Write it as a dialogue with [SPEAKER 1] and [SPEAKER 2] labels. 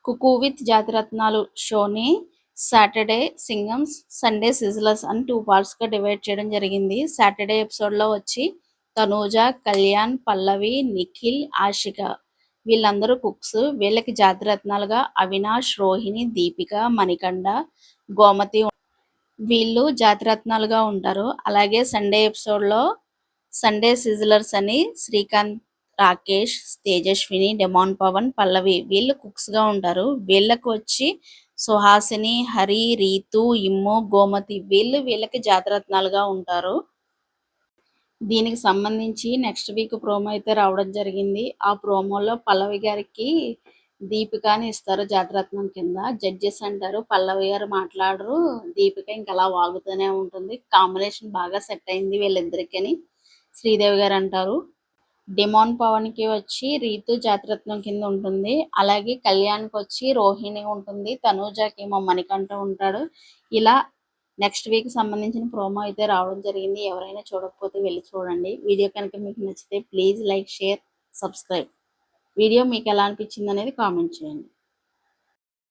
[SPEAKER 1] Kuku with జాతిరత్నాలు షోని Saturday Singam's, Sunday sizzlers అని 2 పార్ట్స్‌గా డివైడ్ చేయడం జరిగింది. సాటర్డే ఎపిసోడ్‌లో వచ్చి తనూజ, కళ్యాణ్, పల్లవి, నిఖిల్, ఆషిక వీళ్ళందరూ కుక్స్. వీళ్ళకి జాతిరత్నాలుగా అవినాష్, రోహిణి, దీపిక, మణికంఠ, గోమతి వీళ్ళు జాతిరత్నాలుగా ఉంటారు. అలాగే సండే ఎపిసోడ్‌లో సండే సిజ్లర్స్ అని శ్రీకాంత్, రాకేష్, తేజస్విని, డెమాన్ పవన్, పల్లవి వీళ్ళు కుక్స్‌గా ఉంటారు. వీళ్ళకి వచ్చి సుహాసిని, హరి, రీతు, ఇమ్ము, గోమతి వీళ్ళకి జాతిరత్నాలుగా ఉంటారు. దీనికి సంబంధించి నెక్స్ట్ వీక్ ప్రోమో అయితే రావడం జరిగింది. ఆ ప్రోమోలో పల్లవి గారికి దీపికని ఇస్తారు జాతిరత్నం కింద. జడ్జెస్ అంటారు పల్లవి గారు మాట్లాడరు, దీపిక ఇంకా అలా వాగుతూనే ఉంటుంది. కాంబినేషన్ బాగా సెట్ అయింది వీళ్ళిద్దరికని శ్రీదేవి గారు అంటారు. డిమాండ్ పవన్‌కి వచ్చి రీతు జాతిరత్నం కింద ఉంటుంది. అలాగే కళ్యాణ్‌కి వచ్చి రోహిణి ఉంటుంది. తనూజకేమో మణికంఠ ఉంటాడు. ఇలా నెక్స్ట్ వీక్ సంబంధించిన ప్రోమో అయితే రావడం జరిగింది. ఎవరైనా చూడకపోతే వెళ్ళి చూడండి. వీడియో కనుక మీకు నచ్చితే please like, share, subscribe. Video మీకు ఎలా అనిపించింది అనేది కామెంట్ చేయండి.